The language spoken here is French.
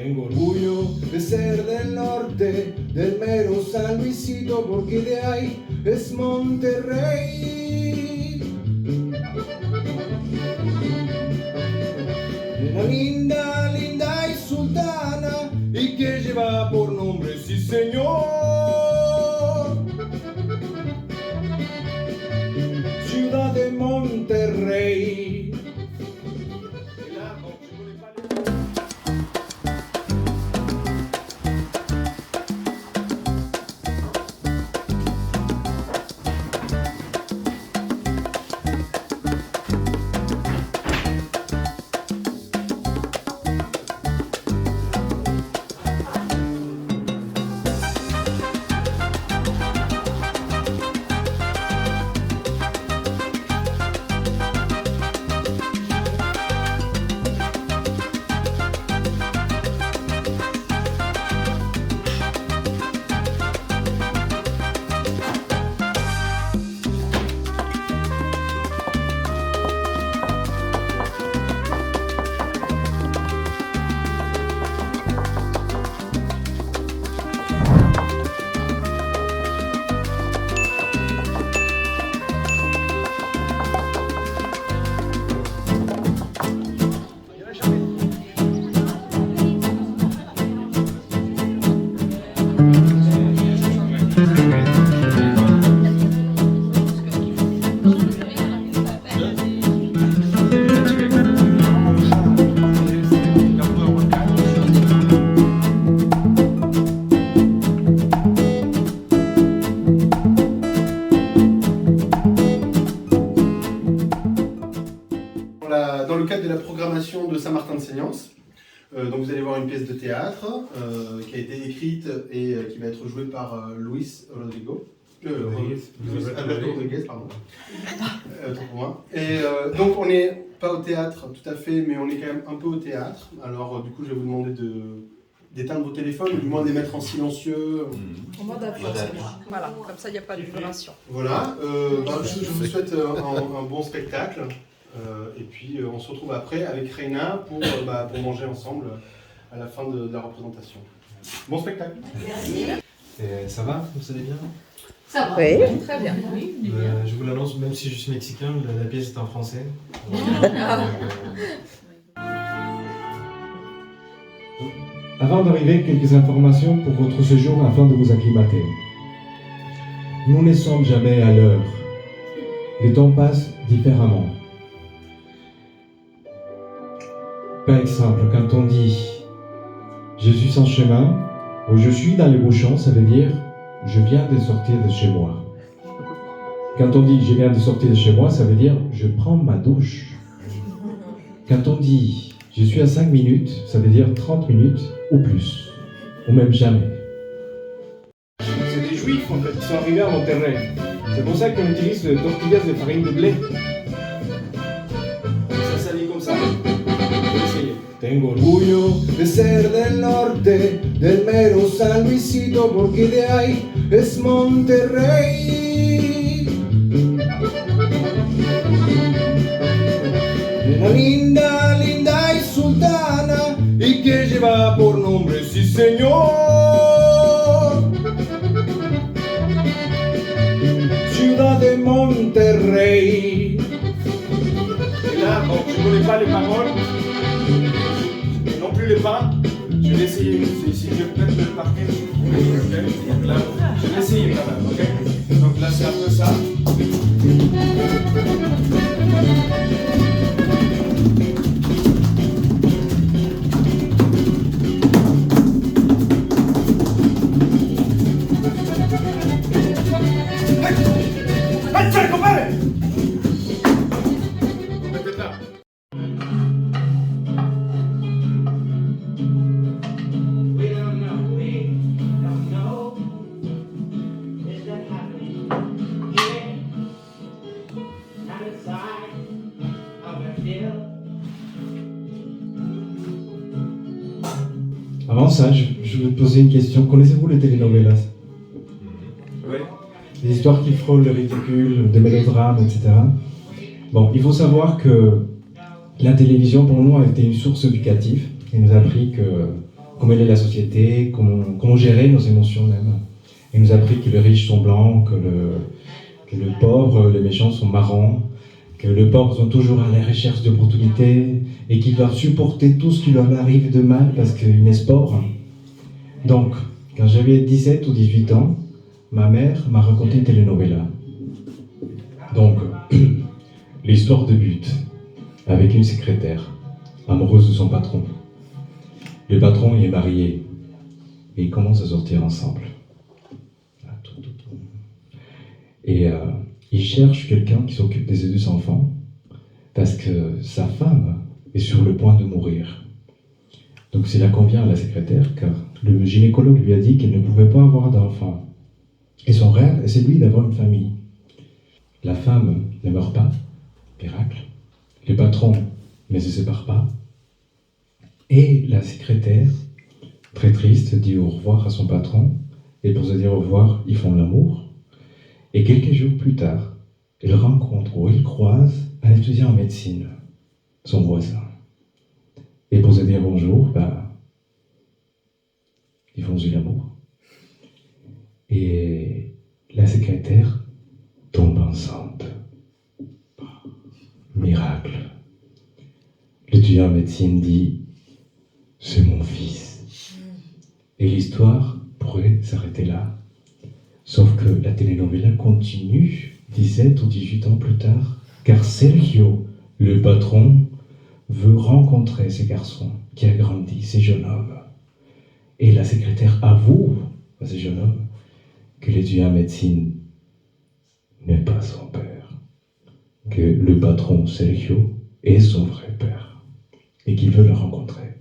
Tengo orgullo de ser del norte, del mero San Luisito, porque de ahí es Monterrey. Una linda, linda y sultana, y que lleva por nombre, sí señor, ciudad de Monterrey. Dans le cadre de la programmation de Saint-Martin-de-Seignance, donc vous allez voir une pièce de théâtre qui a été écrite et qui va être jouée par Luis Rodrigo. Alberto Rodriguez, pardon. Autant pour moi. Et donc on n'est pas au théâtre tout à fait, mais on est quand même un peu au théâtre. Alors du coup je vais vous demander d'éteindre vos téléphones, ou du moins de les mettre en silencieux. En mode avion, c'est bien. Voilà, comme ça il n'y a pas de vibration. Voilà, je vous souhaite un bon spectacle. Et puis on se retrouve après avec Reina pour manger ensemble à la fin de la représentation. Bon spectacle. Merci. Ça va? Vous allez bien? Ça va, oui. Très bien. Oui, je vous l'annonce, même si je suis mexicain, la pièce est en français. Avant d'arriver, quelques informations pour votre séjour afin de vous acclimater. Nous ne sommes jamais à l'heure. Le temps passe différemment. Par exemple, quand on dit « je suis en chemin » ou « je suis dans les bouchons », ça veut dire « je viens de sortir de chez moi ». Quand on dit « je viens de sortir de chez moi », ça veut dire « je prends ma douche ». Quand on dit « je suis à 5 minutes », ça veut dire 30 minutes ou plus, ou même jamais. C'est des juifs en fait, qui sont arrivés à Monterrey. C'est pour ça qu'on utilise le tortillas de farine de blé. Ça s'allie comme ça. Tengo orgullo de ser del norte, del mero San Luisito, porque de ahí es Monterrey. Una linda, linda y sultana, y que lleva por nombre, sí señor, ciudad de Monterrey. Et là, bon, je ne connais pas les paroles. Non plus les pas, je vais essayer, si je peux peut-être le marquer, donc là, je vais essayer quand même, ok? Donc là c'est un peu ça. Avant ça, je vais te poser une question. Connaissez-vous les telenovelas? Oui. Les histoires qui frôlent le ridicule, des mélodrames, etc. Bon, il faut savoir que la télévision, pour nous, a été une source éducative. Elle nous a appris que comment est la société, comment gérer nos émotions même. Il nous a appris que les riches sont blancs, que le pauvre, les méchants sont marrants, que les pauvres sont toujours à la recherche d'opportunités et qu'ils doivent supporter tout ce qui leur arrive de mal parce qu'ils naissent pauvres. Donc, quand j'avais 17 ou 18 ans, ma mère m'a raconté une telenovela. Donc, l'histoire débute avec une secrétaire, amoureuse de son patron. Le patron y est marié et ils commencent à sortir ensemble. Et il cherche quelqu'un qui s'occupe des adultes enfants parce que sa femme est sur le point de mourir. Donc cela convient à la secrétaire car le gynécologue lui a dit qu'elle ne pouvait pas avoir d'enfant. Et son rêve est celui d'avoir une famille. La femme ne meurt pas, miracle. Le patron ne se sépare pas. Et la secrétaire, très triste, dit au revoir à son patron. Et pour se dire au revoir, ils font l'amour. Et quelques jours plus tard, il rencontre ou il croise un étudiant en médecine, son voisin. Et pour se dire bonjour, ils font du l'amour. Et la secrétaire tombe enceinte. Miracle. L'étudiant en médecine dit « C'est mon fils ». Et l'histoire pourrait s'arrêter là. Sauf que la telenovela continue 17 ou 18 ans plus tard, car Sergio, le patron, veut rencontrer ce garçon qui a grandi, ce jeune homme. Et la secrétaire avoue à ce jeune homme que l'étudiant en médecine n'est pas son père, que le patron Sergio est son vrai père et qu'il veut le rencontrer.